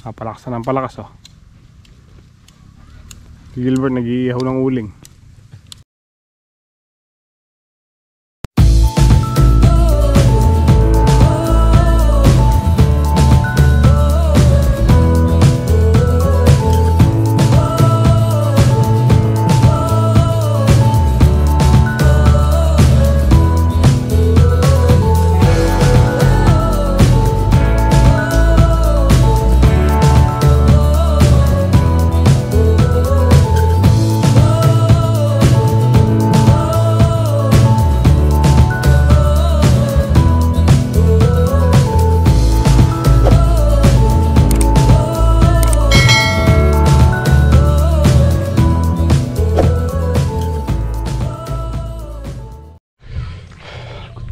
Napalakas na ng palakas oh. Si Gilbert nag-iihaw ng uling.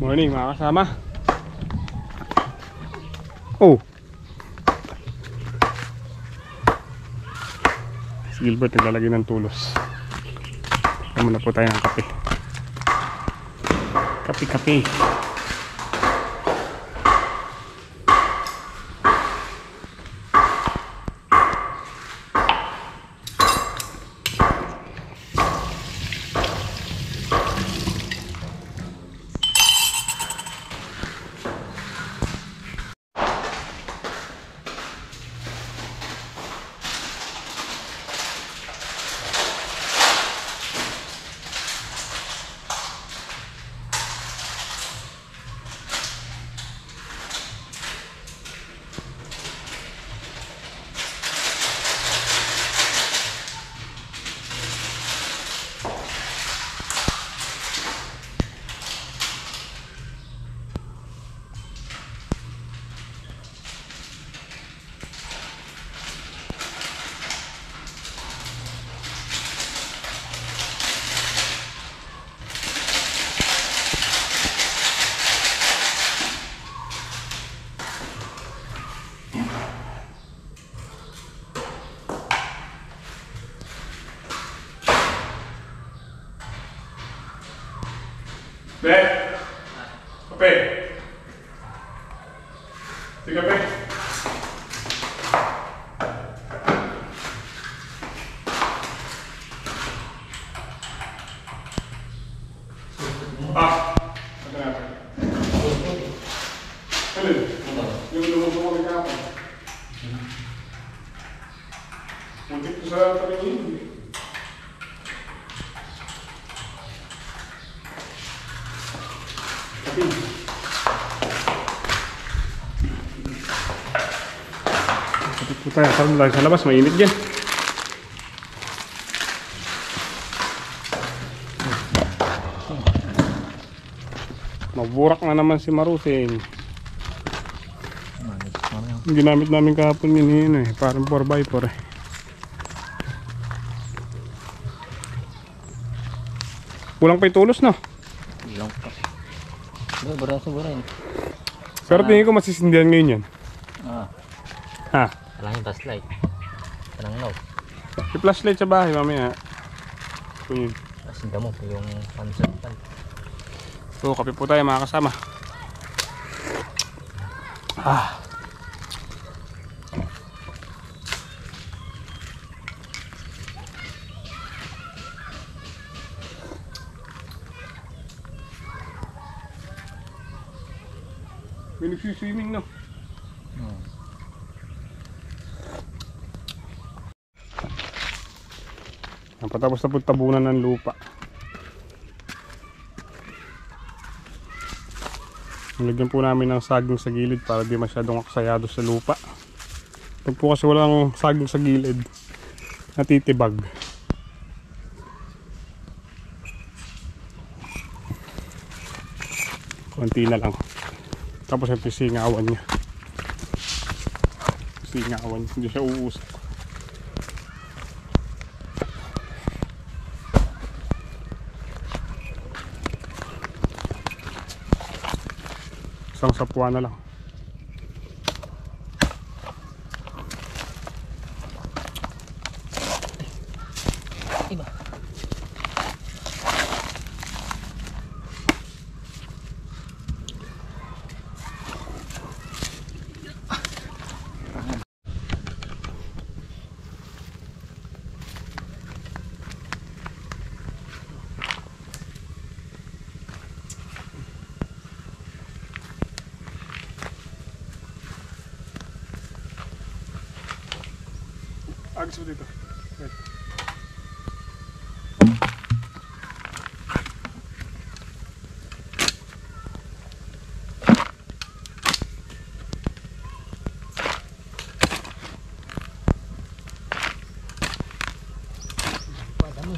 Morning mga kasama. Oh, si Gilbert naglalagay ng tulos. Muna po tayo ng kape. Kape. Be, kape. Si kape. Ano natin? Alin? Yung lumabong kami kapag. Muntik ko sa tabi niyo. Kapit po tayo, sarap lang sa labas, mainit dyan. Maburak na naman si Marusing. Ginamit namin kahapon yun eh, parang 4x4 eh. Kulang pa yung tulos no? Kulang pa. Sobra yun. Pero tingin ko masisindihan ngayon yan. Ha? Alang yung flashlight. Alang no. Yung flashlight sa bahay mamaya. Kunin. Asinda mo yung pansat pan. So kape po tayo mga kasama. May nagsiswimming no? Patapos na po tabunan ng lupa. Nilagyan po namin ng saging sa gilid para di masyadong aksayado sa lupa. Pag po kasi walang saging sa gilid, natitibag. Konti na lang. Tapos yung pisingawan niya. Pisingawan, hindi siya uusap. Isang sapwa na lang. Iba. Agos mo dito. Okay. Dami.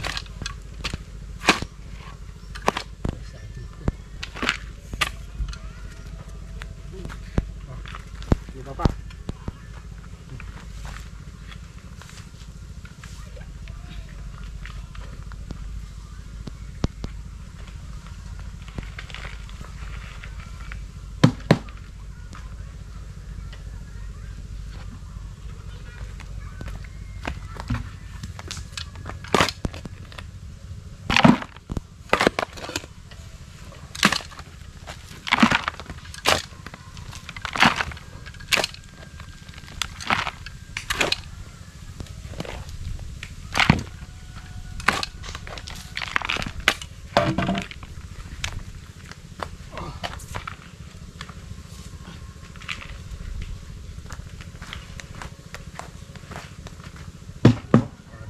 Iba pa.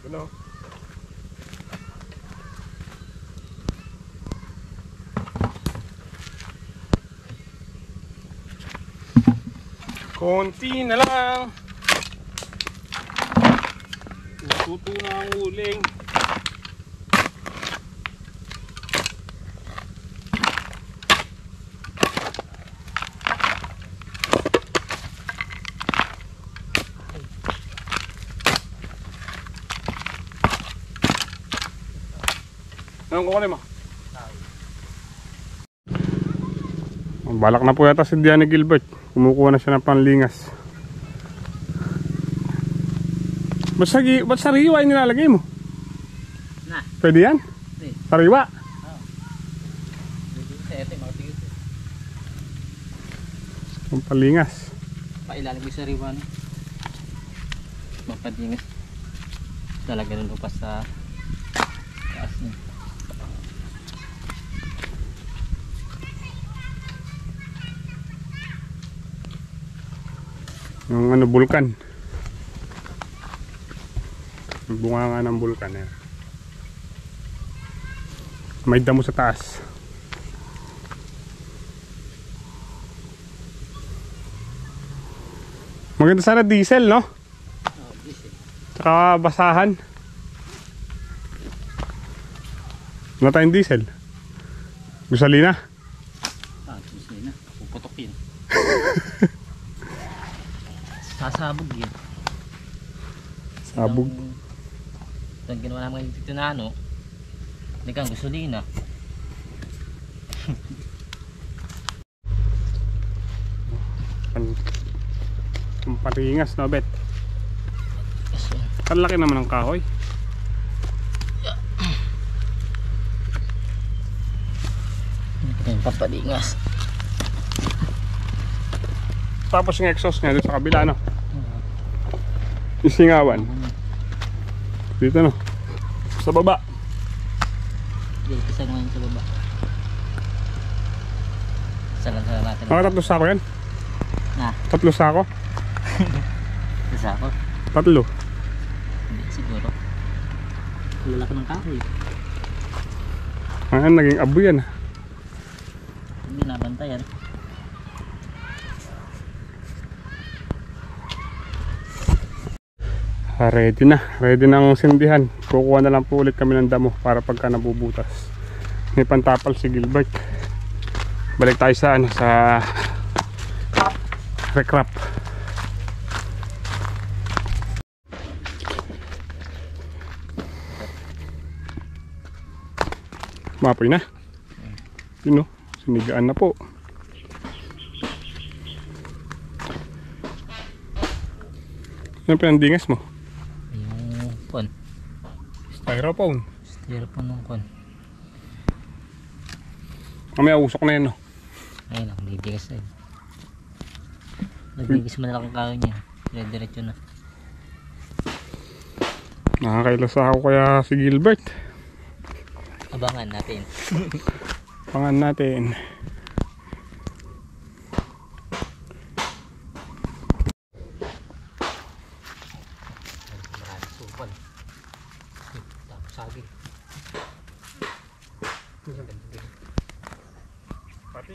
No. Konti na lang. Natuto na ang uling. Anong kukunin mo? Balak na po yata si Diane Gilbert. Kumukuha na siya ng panlingas. Ba't sariwa yung nilalagay mo? Na. Pwede yan? Pwede. Sariwa? Oo. Ito yung mga tigil. Ang panlingas. Pailalim ko sa riwan. Mapadingas. Lalagyan ng lupa sa taas niya. Yung ano, bulkan. Yung bunga nga ng bulkan yan. May damo sa taas. Maganda sana diesel, no? Oh, diesel. Tsaka basahan. Wala tayong diesel. Gasolina. Diesel na. Puputok yun. Sasabog yun. Sabog. Itong ginawa namin dito na ano, hindi kang gasolina. Ang paringas na bet. Ang laki naman ng kahoy. Ito yung papadingas. Tapos yung exhaust niya dito sa kabila, no? Yung singawan. Dito, no? Sa baba. Dito isa ngayon sa baba. Isa lang sa natin. Mga 3 sako yan? Na, 3 sako? isa ako. 3. Hindi siguro. Lalaki ng kahoy. Naging abo yan. Hindi nabantayan. Ready na. Ready ng sindihan. Kukuha na lang po ulit kami ng damo para pagka nabubutas. May pantapal si Gilbert. Balik tayo sa ano, sa recrap. Mapoy na. Yun, no? Sinigaan na po. Ano pinandingas mo? Yung kon. Styrofoam. Styrofoam ng kon. Mamaya usok na yan, no? Ayun lang, bibigas na yun. Nagbigas mo na lang ang kahoy niya. Diretso na. Nakakailas ako kaya si Gilbert. Abangan natin. Pangan natin.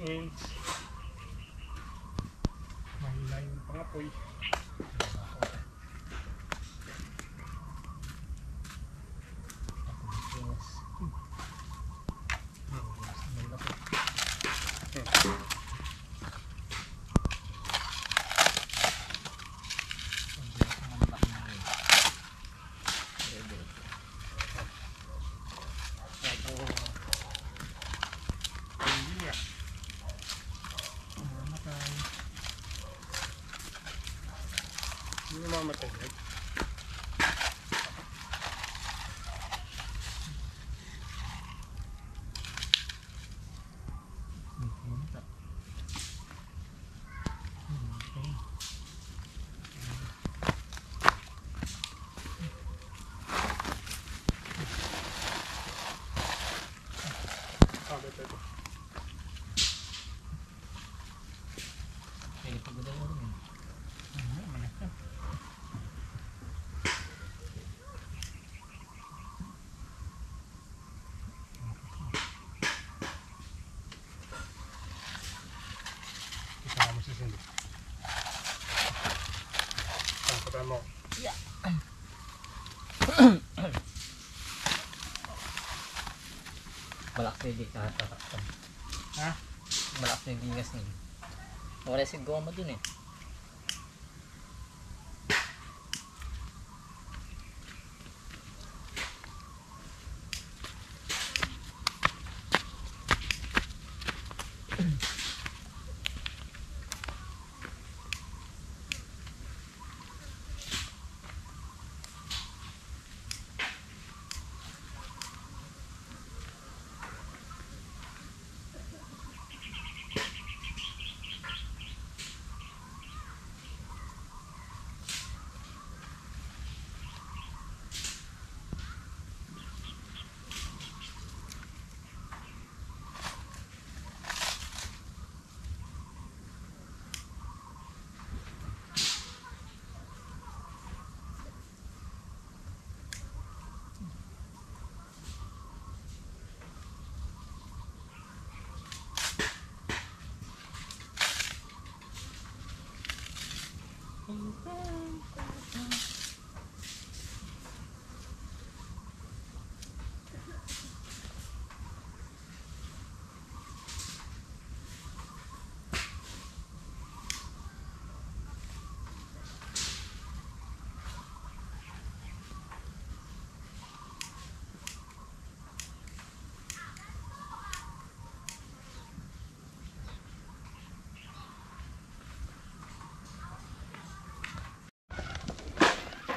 tingin. Mahina yung pangapoy. Hindi mamatay yan. Mo. Yeah. Malakas na yung tatakpan. Ha? Malakas na yung gingas niya. Wala si goma dun eh.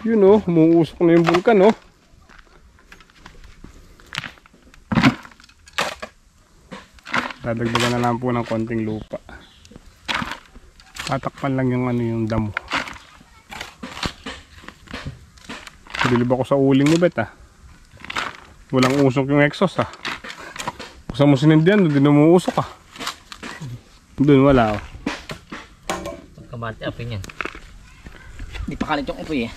Yun oh, umuusok na yung bulkan oh. Dadagdagan na lang po ng konting lupa. Tatakpan lang yung ano yung damo. Bilib ako sa uling ni Bet ah. Walang usok yung exhaust ah. Kung sa mo sinindihan, doon umuusok ah. Doon wala oh. Pagkamante apin yan. Hindi pa kalit yung upoy eh.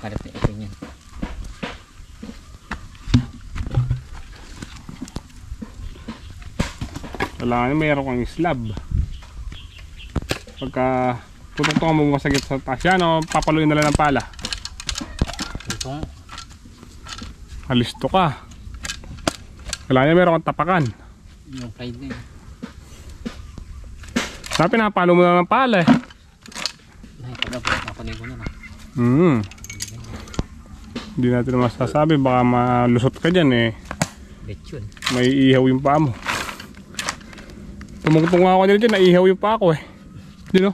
Kalit yung apin yan. Kailangan mayroon kang slab. Pagka tutok-tok mo masagip sa taas yan o papaluin na lang ng pala. Itong Alisto ka. Kailangan mayroon kang tapakan. yung pride na yun. Sabi napalo mo na ng pala eh. Ay, papaluin ko na na. Hindi natin masasabi, baka malusot ka dyan eh. Bet yun. May ihaw yung paa mo. Tumungtong ako nila dyan, naihaw yung paa ko eh. Di no?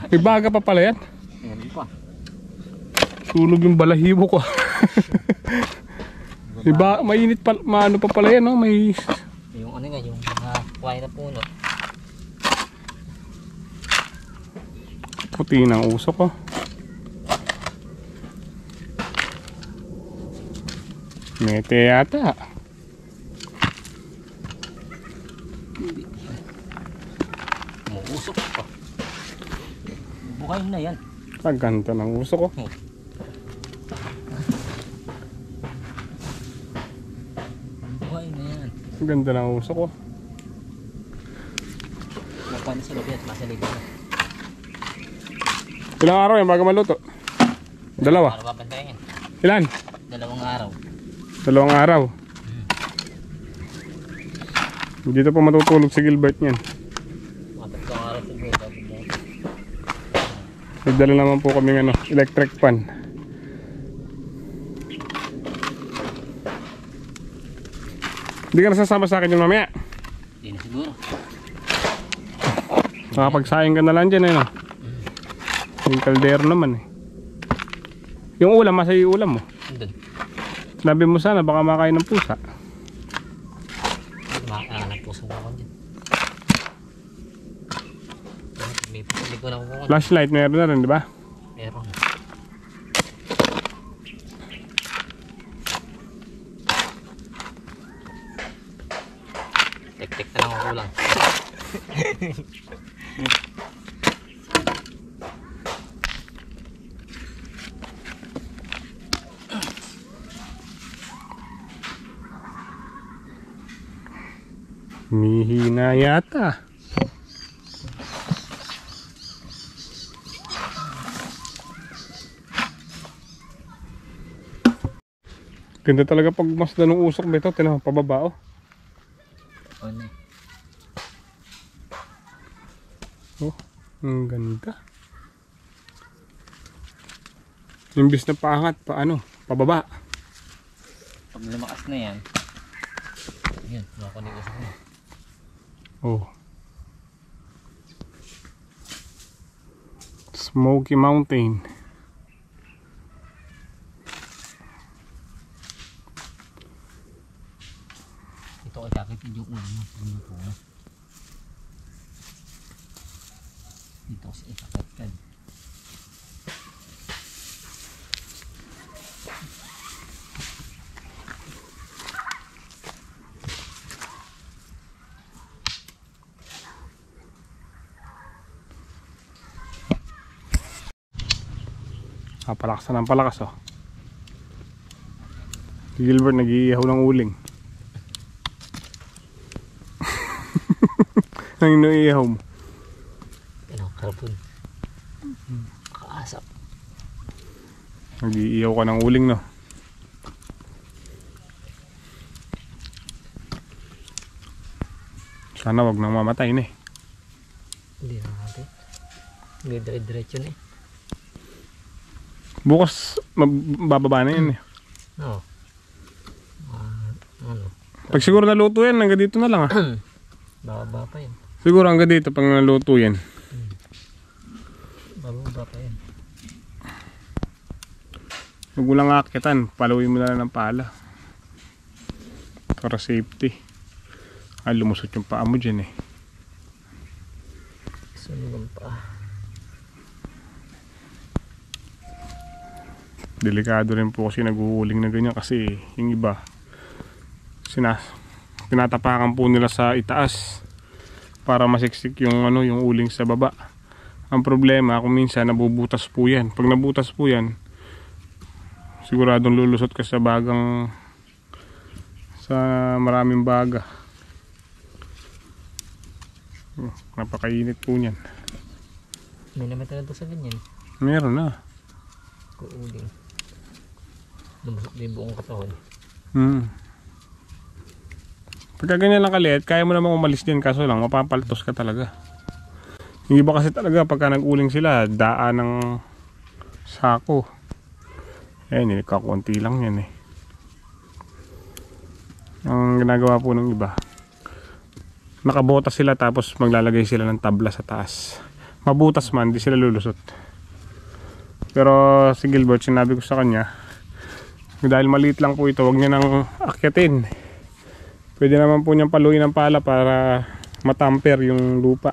May baga pa pala yan. Meron pa. Sunog yung balahibo ko. Iba, mainit pa, maano pa pala yan no? May... Yung ano nga, yung mga kuway na puno. Puti ng usok ko. Mete yata. Hindi. Usok pa. Bukayin na yan. Pagkanta ng usok ko. Ganda ng usok, oh. Nakuha na sa loob yan, masaligo na. Ilang araw yan bago maluto? Dalawa. Para papantayin. Ilan? 2 araw. 2 araw. Dito pa matutulog si Gilbert niyan. Mga 3 araw siguro. Nagdala naman po kami ano, electric fan. Hindi ka nasasama sa akin yung mamaya. Hindi na siguro. Nakapagsaing ka na lang dyan, ano? Yung kaldero naman eh. Yung ulam, masa yung ulam mo? Doon. Sinabi mo sana baka makain ng pusa. Makakain ng puso ako dyan. May ko na ako. Flashlight meron na rin, di ba? Meron. Tek-tek na lang ako kulang. Mihina yata. Ganda talaga pag masdan ng usok dito. Tinawag pababa, oh. Ano eh. Oh, ang ganda. Imbis na paangat, paano? Pababa. Pag lumakas na yan. Yan, makakunin usok na. Oh. Smoky Mountain. Ito ay kakit yung ulo mo. Dito kasi ikakit ka. Palakasan ng palakas, oh. Si Gilbert nag-iihaw ng uling. Ang iniihaw mo? Ano, karapon. Kaasap. Nag-iihaw ka ng uling, no? Sana wag nang mamatay na eh. Hindi na natin. Hindi dire-diretso na eh. Bukas bababa na yan eh. Oo. Ano? Pag siguro naluto yan, hanggang dito na lang ah. Bababa pa yan. Siguro hanggang dito pag naluto yan. Bababa pa yan. Huwag mo lang akitan, paluin mo na lang ng pala. Para safety. Ay, lumusot yung paa mo dyan eh. Sunugan pa. Delikado rin po kasi naghuhuling na ganyan kasi yung iba tinatapakan po nila sa itaas para masiksik yung ano, yung uling sa baba. Ang problema kung minsan nabubutas po yan. Pag nabutas po yan, siguradong lulusot ka sa bagang, sa maraming baga. Napakainit po niyan. May namatay na to sa ganyan. Meron na. Kuuling. Lumusok din buong katawan. Pagka ganyan lang kaliit, kaya mo namang umalis din, kaso lang mapapaltos ka talaga. Yung iba kasi talaga pagka nag-uling sila, daan ng sako. Ayan, kakunti lang yan eh. Ang ginagawa po ng iba, nakabotas sila tapos maglalagay sila ng tabla sa taas. Mabutas man, di sila lulusot. Pero si Gilbert, sinabi ko sa kanya, dahil maliit lang po ito, huwag niya nang akyatin. Pwede naman po niyang paluin ng pala para matamper yung lupa.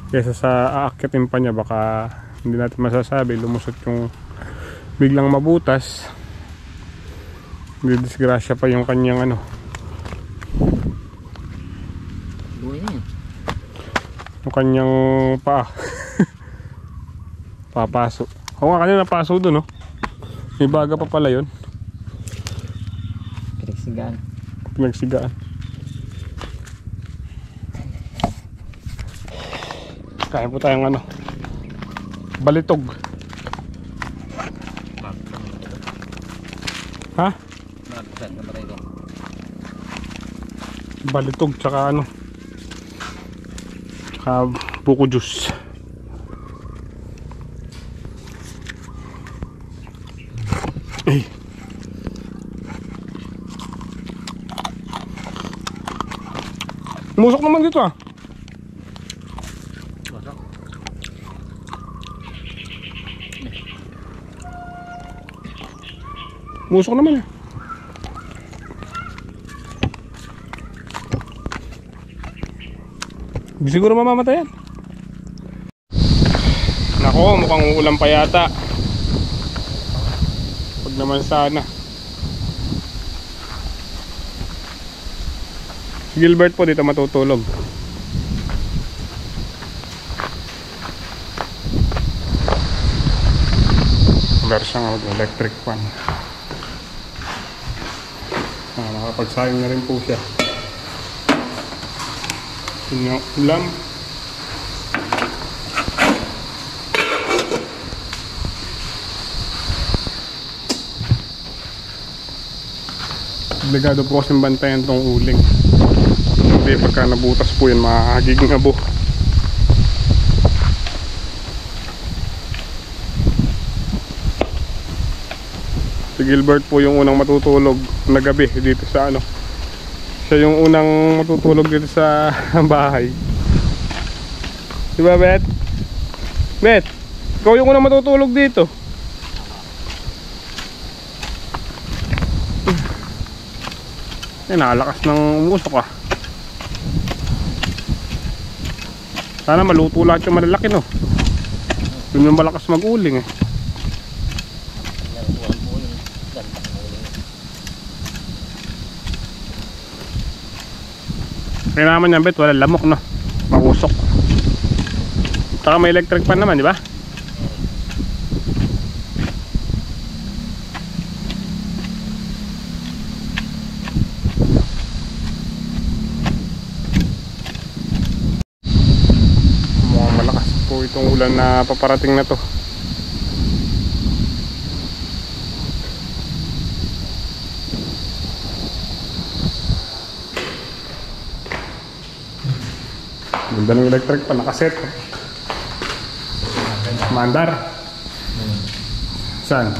Kesa sa aakyatin pa niya, baka hindi natin masasabi, lumusot yung biglang mabutas. Didisgrasya pa yung kanyang ano. Buhay na yan. Yung kanyang paa. Papaso. Oo nga, kanina napaso doon, no? May baga pa pala yun. Sigaan. Pinagsigaan. Kaya po tayong ano, balitog. Ha? Balitog tsaka ano, tsaka buko juice. Eh, musok naman dito ah. Musok naman eh. Hindi siguro mamamatay yan. Nako, mukhang uulan pa yata. Pag naman sana. Si Gilbert po dito matutulog. Meron siyang electric fan. Nakapagsayang na rin po siya. Yun yung ulam. Obligado po kasing bantayan tong uling. Hindi pagka nabutas po yun makakagiging abo. Si Gilbert po yung unang matutulog na gabi dito sa ano. Siya yung unang matutulog dito sa bahay. Diba Bet? Bet, ikaw yung unang matutulog dito. Eh, nakalakas ng umusok ah. Sana maluto lahat yung malalaki no. Yun yung malakas mag-uling eh. Kaya naman yan Bet, wala lamok no. Mausok. Saka may electric fan naman, di ba? Mukhang malakas po itong ulan na paparating na to. Ganda ng electric pa, nakaset. Mandar. Saan?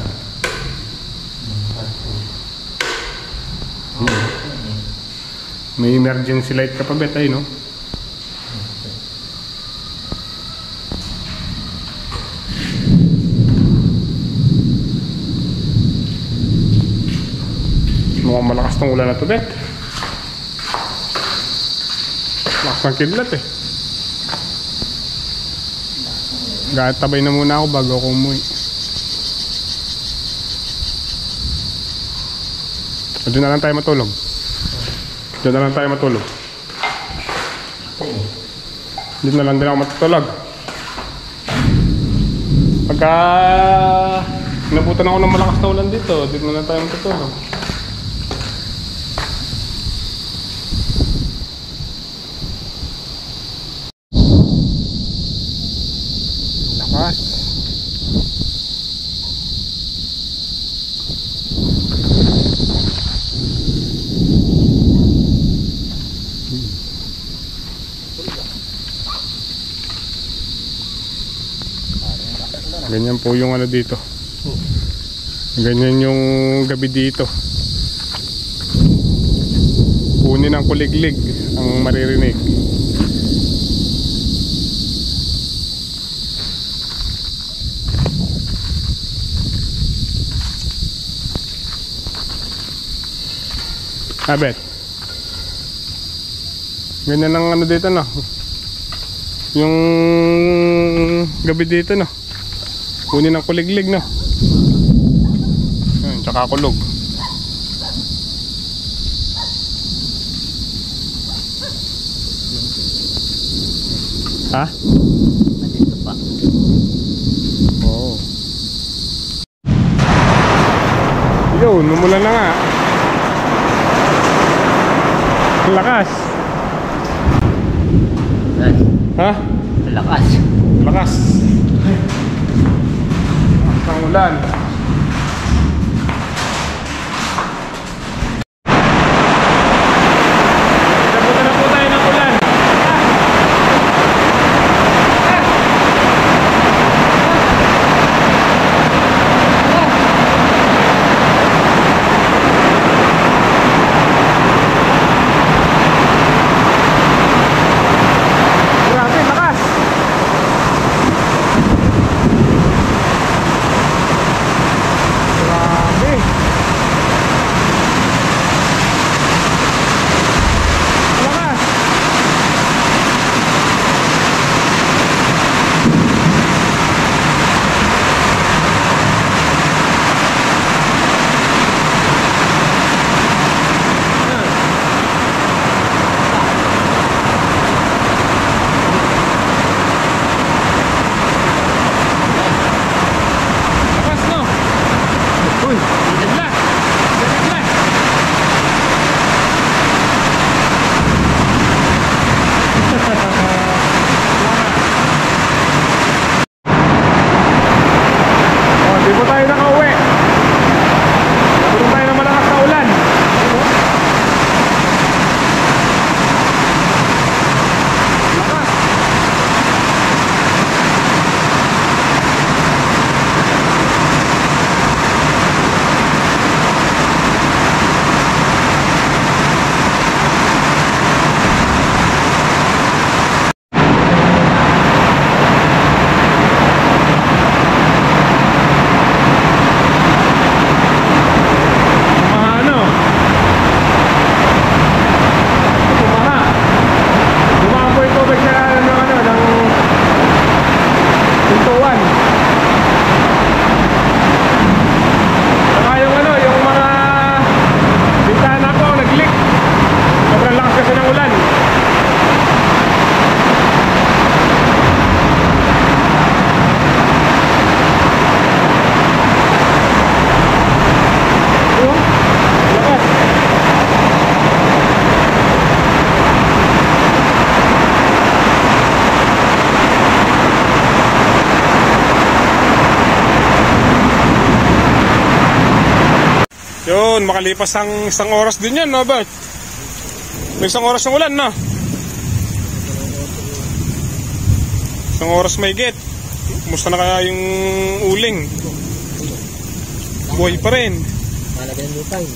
May emergency light ka pa Bet ay no? Mukhang malakas ng ulan na to Bet. Lakas ng kidlat eh. Gatabay na muna ako bago ako umuwi. Doon na lang tayo matulog. Doon na lang tayo matulog. Doon na lang din ako matutulog. Pagka nabutan ako ng malakas na ulan dito, doon na lang tayo matutulog. Ganyan po yung ano dito. Ganyan yung gabi dito. Kunin ang kuliglig ang maririnig. Bet. Ganyan ang ano dito no. Yung gabi dito no. Kunin ang kuliglig no. Ayun, tsaka kulog. Ha? Nandito pa. Oo. Yun, numulan na nga. Lakas. Yan. Ha? Lakas. Lakas. Lakas ng ulan. Napunta na po tayo ng ulan. Grabe, lakas. Grabe. Lakas. Lakas, no? Uy, bigla. Bigla. Oh, di po tayo nakauwi. Puro tayo ng malakas na ulan. Lakas. Ano? Bumaha. Bumaha po yung tubig sa ng ano, ng pintuan. Saka yung ano, yung mga bintana ko nag-leak. Sobrang lakas kasi ng ulan. Oh, lakas. Yun, makalipas ang isang oras din yan, no, Bert? May isang oras ng ulan, no? Isang oras may get. Kumusta na kaya yung uling? Buhay pa rin. Malagyan ng lupa yun.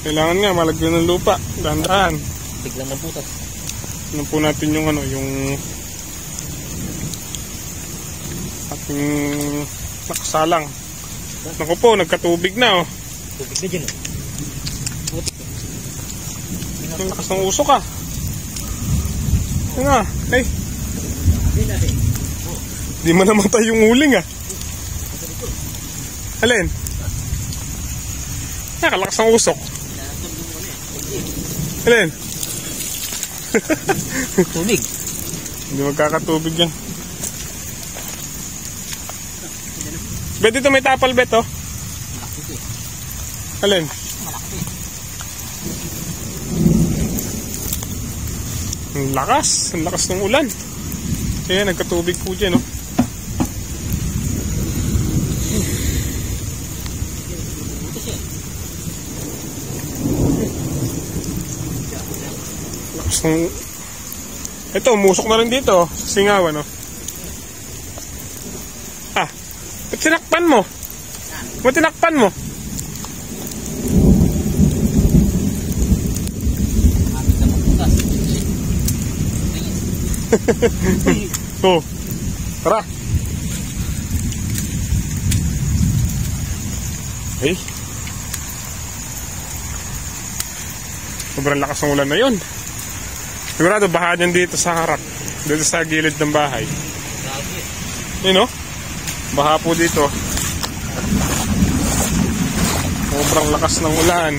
Kailangan nga malagyan ng lupa. Dahan-dahan. Biglang mabutas. Ano po natin yung ano, yung ating nakasalang. Naku po, nagkatubig na, oh. Tubig na dyan. Ang lakas ng usok, ah. Ano nga, ay. Di man namatay yung uling, ah. Alin? Nakalakas ng usok. Alin? Tubig. Hindi magkakatubig yan. Bet, dito may tapal, Bet, oh. Alin? Ang lakas ng ulan. Kaya nagkatubig po dyan, oh. Lakas ng... Ito, umusok na rin dito, sa singawan, oh. Ah, ba't tinakpan mo? Ba't tinakpan mo? Oh, tara. Hey. Sobrang lakas ng ulan na yun. Sigurado baha dyan dito sa harap. Dito sa gilid ng bahay. Yun, oh. Baha po dito. Sobrang lakas ng ulan.